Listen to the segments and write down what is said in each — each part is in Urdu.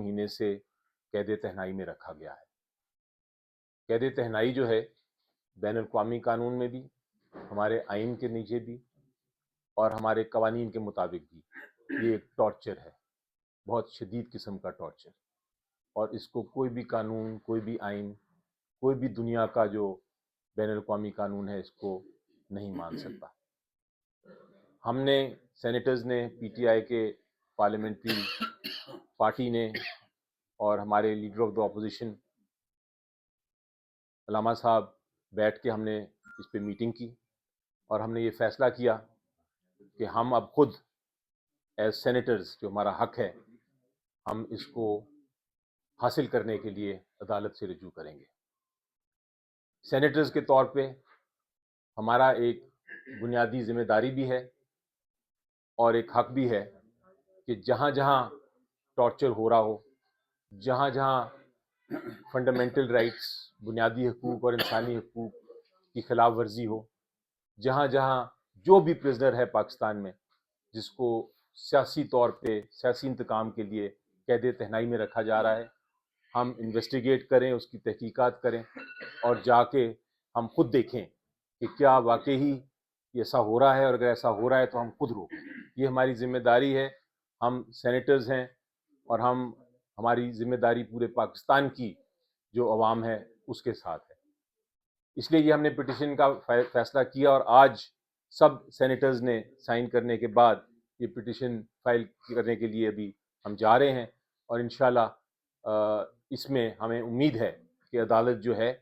مہینے سے قید تہنائی میں رکھا گیا ہے۔ قید تہنائی جو ہے بین الاقوامی قانون میں بھی، ہمارے آئین کے نیچے بھی اور ہمارے قوانین کے مطابق بھی یہ ایک ٹارچر ہے، بہت شدید قسم کا ٹارچر، اور اس کو کوئی بھی قانون، کوئی بھی آئین، کوئی بھی دنیا کا جو بین الاقوامی قانون ہے اس کو نہیں مان سکتا۔ ہم نے سینیٹرز نے، پی ٹی آئی کے پارلیمنٹری پارٹی نے اور ہمارے لیڈر آف دا اپوزیشن علامہ صاحب بیٹھ کے ہم نے اس پہ میٹنگ کی، اور ہم نے یہ فیصلہ کیا کہ ہم اب خود ایز سینیٹرز جو ہمارا حق ہے ہم اس کو حاصل کرنے کے لیے عدالت سے رجوع کریں گے۔ سینیٹرز کے طور پہ ہمارا ایک بنیادی ذمہ داری بھی ہے اور ایک حق بھی ہے کہ جہاں جہاں ٹارچر ہو رہا ہو، جہاں جہاں فنڈامنٹل رائٹس، بنیادی حقوق اور انسانی حقوق کی خلاف ورزی ہو، جہاں جہاں جو بھی پرزنر ہے پاکستان میں جس کو سیاسی طور پہ سیاسی انتقام کے لیے قید تہنائی میں رکھا جا رہا ہے، ہم انویسٹیگیٹ کریں، اس کی تحقیقات کریں اور جا کے ہم خود دیکھیں کہ کیا واقعی یہ ایسا ہو رہا ہے، اور اگر ایسا ہو رہا ہے تو ہم خود روکیں۔ یہ ہماری ذمہ داری ہے، ہم سینیٹرز ہیں اور ہماری ذمہ داری پورے پاکستان کی جو عوام ہے اس کے ساتھ ہے۔ اس لیے یہ ہم نے پٹیشن کا فیصلہ کیا، اور آج سب سینیٹرز نے سائن کرنے کے بعد یہ پٹیشن فائل کرنے کے لیے ابھی ہم جا رہے ہیں، اور انشاءاللہ اس میں ہمیں امید ہے کہ عدالت جو ہے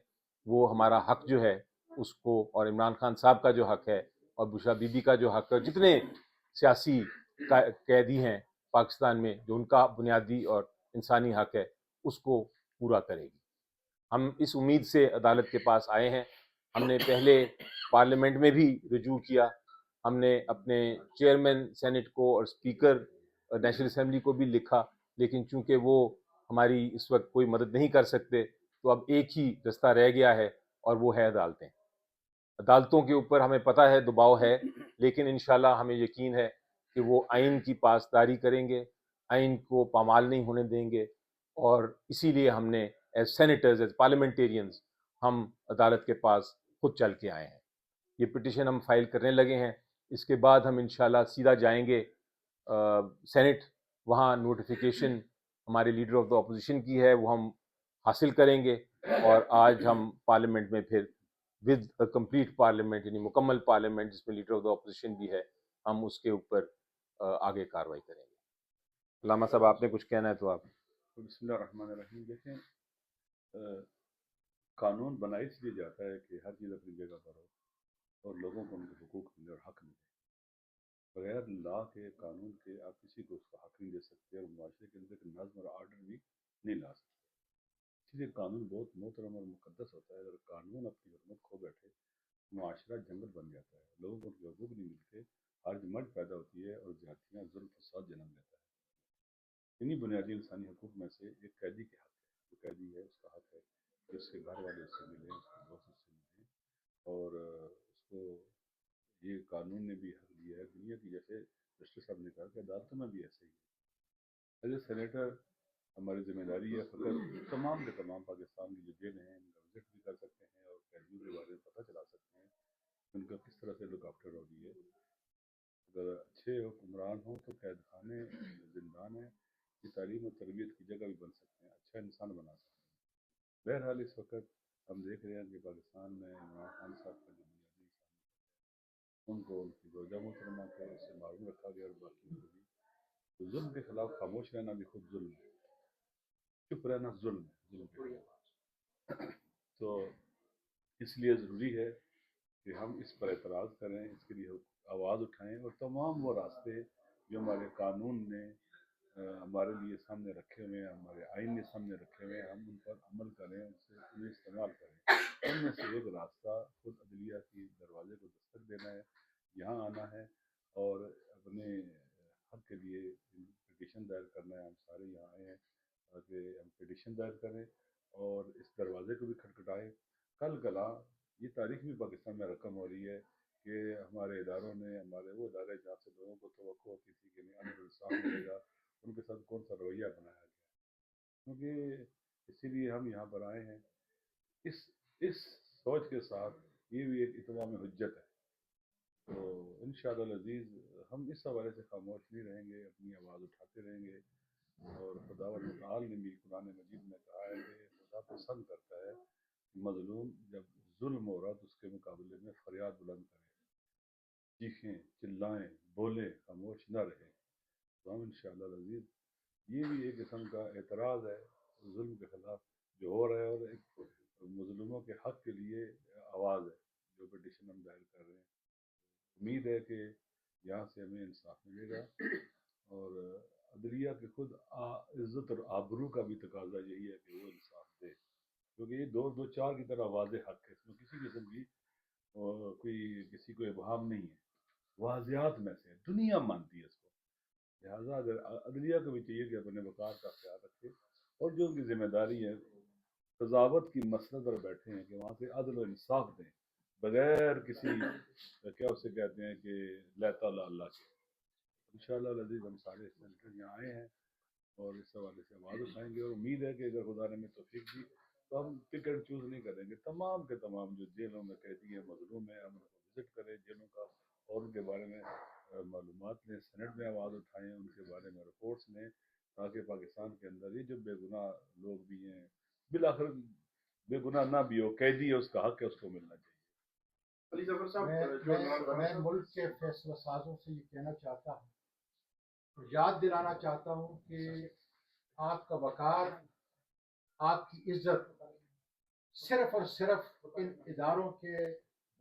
وہ ہمارا حق جو ہے اس کو، اور عمران خان صاحب کا جو حق ہے اور بشرا بی بی کا جو حق ہے، جتنے سیاسی قیدی ہیں پاکستان میں جو ان کا بنیادی اور انسانی حق ہے اس کو پورا کرے گی۔ ہم اس امید سے عدالت کے پاس آئے ہیں۔ ہم نے پہلے پارلیمنٹ میں بھی رجوع کیا، ہم نے اپنے چیئرمین سینٹ کو اور اسپیکر نیشنل اسمبلی کو بھی لکھا، لیکن چونکہ وہ ہماری اس وقت کوئی مدد نہیں کر سکتے تو اب ایک ہی رستہ رہ گیا ہے، اور وہ ہے عدالتیں۔ عدالتوں کے اوپر ہمیں پتہ ہے دباؤ ہے، لیکن انشاءاللہ ہمیں یقین ہے کہ وہ آئین کی پاسداری کریں گے، آئین کو پامال نہیں ہونے دیں گے، اور اسی لیے ہم نے ایز سینیٹرز، ایز پارلیمنٹیرینز ہم عدالت کے پاس خود چل کے آئے ہیں۔ یہ پٹیشن ہم فائل کرنے لگے ہیں، اس کے بعد ہم انشاءاللہ سیدھا جائیں گے سینٹ، وہاں نوٹیفیکیشن ہمارے لیڈر آف دا اپوزیشن کی ہے وہ ہم حاصل کریں گے، اور آج ہم پارلیمنٹ میں پھر ود کمپلیٹ پارلیمنٹ، یعنی مکمل پارلیمنٹ جس میں لیڈر آف دا اپوزیشن بھی ہے، ہم اس کے اوپر آگے کارروائی کریں گے۔ علامہ صاحب آپ نے کچھ کہنا ہے تو آپ۔ بسم اللہ الرحمن الرحیم۔ دیکھیں، قانون بنا اس لیے جاتا ہے کہ ہر چیز اپنی جگہ پر ہو اور لوگوں کو ان کے حقوق ملے اور حق ملے۔ بغیر لا کے، قانون کے، آپ کسی کو اس کا حق نہیں دے سکتے، اور معاشرے کے اندر ایک نظم اور آرڈر بھی نہیں لا سکتے۔ اس لیے قانون بہت محترم اور مقدس ہوتا ہے۔ اگر قانون اپنی حرمت کھو بیٹھے، معاشرہ جنگل بن جاتا ہے، لوگوں کو ان کے حقوق نہیں ملتے، ہرج مرج پیدا ہوتی ہے، اور زیادتیاں، ظلم، فساد جنم لیتا ہے۔ انہی بنیادی انسانی حقوق میں سے ایک قیدی کے حق ہے۔ جو قیدی ہے اس کا حق ہے کہ اس کے گھر والے اس سے ملیں، اس کے دوست اس سے ملیں، اور اس کو یہ قانون نے بھی حق دیا ہے دنیا کی، جیسے جسٹس صاحب نے کہا کہ عدالتوں میں بھی ایسے ہی ہے۔ ایز اے سینیٹر ہماری ذمہ داری ہے فقط تمام کے تمام پاکستان کی جو جیلیں ہیں ان کا وزٹ بھی کر سکتے ہیں، اور قیدیوں کے بارے میں پتہ چلا سکتے ہیں ان کا کس طرح سے لک آفٹر ہو رہی ہے۔ اگر اچھے حکمران ہوں تو قید خانے زندان ہیں، یہ تعلیم اور تربیت کی جگہ بھی بن سکتے ہیں، اچھا انسان بنا سکتے ہیں۔ بہرحال اس وقت ہم دیکھ رہے ہیں کہ پاکستان میں عمران خان صاحب کا جو بنیادی انسان، ان کو ان کی زوجہ محترمہ کو اس سے معروم رکھا گیا، اور باقی کو بھی۔ تو ظلم کے خلاف خاموش رہنا بھی خود ظلم ہے، چپ رہنا ظلم ہے، ظلم کے خلاف۔ تو اس لیے ضروری ہے کہ ہم اس پر اعتراض کریں، اس کے لیے آواز اٹھائیں، اور تمام وہ راستے جو ہمارے قانون نے ہمارے لیے سامنے رکھے ہوئے ہیں، ہمارے آئین نے سامنے رکھے ہوئے ہیں، ہم ان پر عمل کریں، انہیں استعمال کریں۔ ان میں سے ایک راستہ خود عدلیہ کی دروازے کو دستک دینا ہے، یہاں آنا ہے، اور اپنے حق کے لیے پٹیشن دائر کرنا ہے۔ ہم سارے یہاں آئے ہیں تاکہ ہم پٹیشن دائر کریں اور اس دروازے کو بھی کھٹکھٹائیں۔ کل کلا یہ تاریخ بھی پاکستان میں رقم ہو رہی ہے کہ ہمارے اداروں نے، ہمارے وہ ادارے جہاں سے لوگوں کو توقع ہوتی تھی کہ نہیں انصاف ملے گا، ان کے ساتھ کون سا رویہ اپنایا گیا۔ کیونکہ اسی لیے ہم یہاں پر آئے ہیں اس سوچ کے ساتھ یہ بھی ایک اتمام حجت ہے. تو انشاءاللہ العزیز ہم اس حوالے سے خاموش نہیں رہیں گے، اپنی آواز اٹھاتے رہیں گے. اور خداوند متعال نے بھی قرآن مجید میں کہا ہے کہ خدا پسند کرتا ہے مظلوم جب ظلم ہو رہا تو اس کے مقابلے میں فریاد بلند کرے، چیخیں، چلائیں، بولیں، خاموش نہ رہے. تو ہم انشاءاللہ العزیز یہ بھی ایک قسم کا اعتراض ہے ظلم کے خلاف جو ہو رہا ہے، اور ایک مظلوموں کے حق کے لیے آواز ہے جو پٹیشن ہم دائر کر رہے ہیں. امید ہے کہ یہاں سے ہمیں انصاف ملے گا، اور عدلیہ کے خود عزت اور آبرو کا بھی تقاضا یہی ہے کہ وہ انصاف دے، کیونکہ یہ دو چار کی طرح واضح حق ہے، اس میں کسی قسم کی کوئی کسی کو ابہام نہیں ہے، واضحات میں سے دنیا مانتی ہے اس کو. لہٰذا اگر عدلیہ کو بھی چاہیے کہ اپنے وقار کا خیال رکھے، اور جو ان کی ذمہ داری ہے قضاوت کی مسند پر بیٹھے ہیں کہ وہاں سے عدل و انصاف دیں بغیر کسی کیا اسے کہتے ہیں کہ لیتا اللہ کے. انشاءاللہ العزیز ہم سارے سینیٹر یہاں آئے ہیں اور اس حوالے سے آواز اٹھائیں گے، اور امید ہے کہ اگر خدا نے ہمیں توفیق دی تو ہم پک اینڈ چوز نہیں کریں گے. تمام کے تمام جو جیلوں میں قیدی ہیں، مظلوم ہیں، ہم ان کو وزٹ کریں جیلوں کا، اور ان کے بارے میں معلومات لیں، سینٹ میں آواز اٹھائیں، ان کے بارے میں رپورٹس لیں، تاکہ پاکستان کے اندر یہ جو بے گناہ لوگ بھی ہیں، بالآخر بے گناہ نہ بھی ہو، قیدی ہے، اس کا حق ہے، اس کو ملنا چاہیے. علی ظفر صاحب، میں ملک کے فیصلہ سازوں سے یہ کہنا چاہتا ہوں، یاد دلانا چاہتا ہوں کہ آپ کا وقار، آپ کی عزت صرف اور صرف ان اداروں کے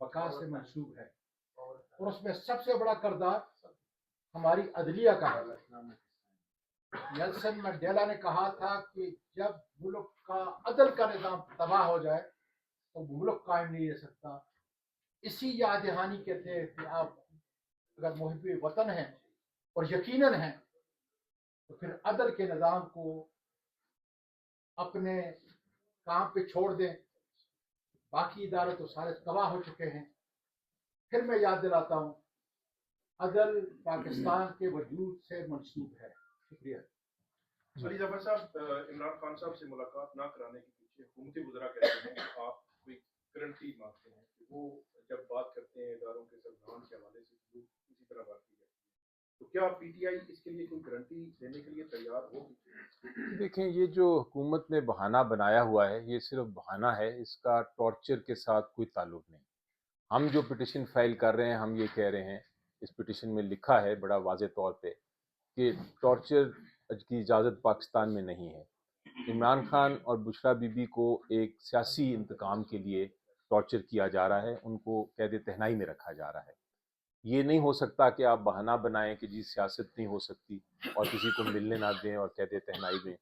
بقا سے منسوب ہے، اور اس میں سب سے بڑا کردار ہماری عدلیہ کا ہے. نیلسن منڈیلا نے کہا تھا کہ جب ملک کا عدل کا نظام تباہ ہو جائے تو ملک قائم نہیں رہ سکتا. اسی یاد دہانی کے تحت کہ آپ اگر محب وطن ہیں اور یقیناً ہیں تو پھر عدل کے نظام کو اپنے کام پہ چھوڑ دیں. باقی ادارے تو سارے تباہ ہو چکے ہیں. پھر میں یاد دلاتا ہوں، عدل پاکستان کے وجود سے منسوب ہے. شکریہ. علی ظفر صاحب، عمران خان صاحب سے ملاقات نہ کرانے کے پیچھے حکومتی وزراء کہتے ہیں کہ آپ کوئی گارنٹی مانگتے ہیں کہ وہ جب بات کرتے ہیں اداروں کے سربراہان کے حوالے سے وہ اسی طرح بات کی جاتی ہے، تو کیا پی ٹی آئی اس کے لیے کوئی گارنٹی دینے کے لیے تیار ہوگی؟ دیکھیں، یہ جو حکومت نے بہانہ بنایا ہوا ہے یہ صرف بہانہ ہے، اس کا ٹارچر کے ساتھ کوئی تعلق نہیں. ہم جو پٹیشن فائل کر رہے ہیں ہم یہ کہہ رہے ہیں، اس پٹیشن میں لکھا ہے بڑا واضح طور پہ کہ ٹارچر کی اجازت پاکستان میں نہیں ہے. عمران خان اور بشرا بی بی کو ایک سیاسی انتقام کے لیے ٹارچر کیا جا رہا ہے، ان کو قید تہنائی میں رکھا جا رہا ہے. یہ نہیں ہو سکتا کہ آپ بہانہ بنائیں کہ جی سیاست نہیں ہو سکتی اور کسی کو ملنے نہ دیں اور قید تہنائی میں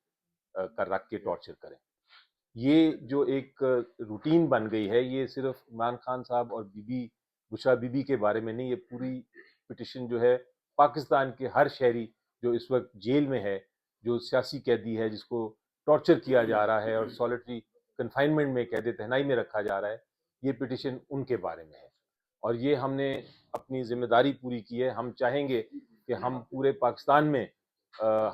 کر رکھ کے ٹارچر کریں. یہ جو ایک روٹین بن گئی ہے، یہ صرف عمران خان صاحب اور بشرا بی بی کے بارے میں نہیں، یہ پوری پٹیشن جو ہے پاکستان کے ہر شہری جو اس وقت جیل میں ہے، جو سیاسی قیدی ہے، جس کو ٹارچر کیا جا رہا ہے اور سولیٹری کنفائنمنٹ میں قید تہنائی میں رکھا جا رہا ہے، یہ پٹیشن ان کے بارے میں ہے. اور یہ ہم نے اپنی ذمہ داری پوری کی ہے. ہم چاہیں گے کہ ہم پورے پاکستان میں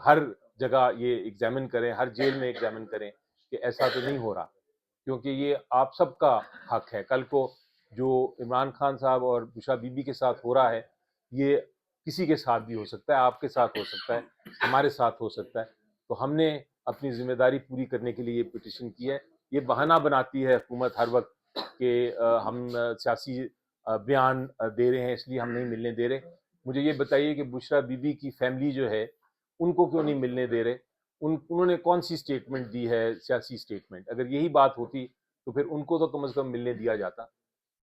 ہر جگہ یہ ایگزامن کریں، ہر جیل میں ایگزامن کریں کہ ایسا تو نہیں ہو رہا، کیونکہ یہ آپ سب کا حق ہے. کل کو جو عمران خان صاحب اور بشرا بی بی کے ساتھ ہو رہا ہے یہ کسی کے ساتھ بھی ہو سکتا ہے، آپ کے ساتھ ہو سکتا ہے، ہمارے ساتھ ہو سکتا ہے. تو ہم نے اپنی ذمہ داری پوری کرنے کے لیے یہ پٹیشن کی ہے. یہ بہانہ بناتی ہے حکومت ہر وقت کہ ہم سیاسی بیان دے رہے ہیں اس لیے ہم نہیں ملنے دے رہے. مجھے یہ بتائیے کہ بشرا بی بی کی فیملی جو ہے ان کو کیوں نہیں ملنے دے رہے؟ انہوں نے کون سی سٹیٹمنٹ دی ہے، سیاسی سٹیٹمنٹ؟ اگر یہی بات ہوتی تو پھر ان کو تو کم از کم ملنے دیا جاتا.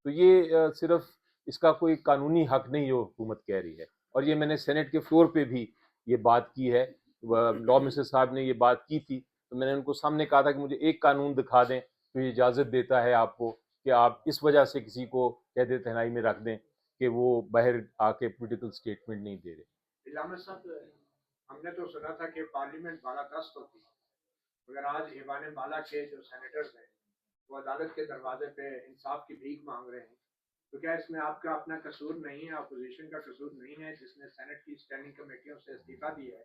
تو یہ صرف اس کا کوئی قانونی حق نہیں جو حکومت کہہ رہی ہے. اور یہ میں نے سینٹ کے فلور پہ بھی یہ بات کی ہے، لا منسٹر صاحب نے یہ بات کی تھی، تو میں نے ان کو سامنے کہا تھا کہ مجھے ایک قانون دکھا دیں تو یہ اجازت دیتا ہے آپ کو کہ آپ اس وجہ سے کسی کو قید تہنائی میں رکھ دیں کہ وہ باہر آ کے پولیٹیکل سٹیٹمنٹ نہیں دے رہے. علامہ صاحب، ہم نے تو سنا تھا کہ پارلیمنٹ بالا دست ہوتی، مگر آج ایوان بالا کے جو سینیٹرز ہیں وہ عدالت کے دروازے پہ انصاف کی بھیک مانگ رہے ہیں. تو کیا اس میں آپ کا اپنا قصور نہیں ہے، اپوزیشن کا قصور نہیں ہے جس نے سینٹ کی اسٹینڈنگ کمیٹیوں سے استعفیٰ دیا ہے؟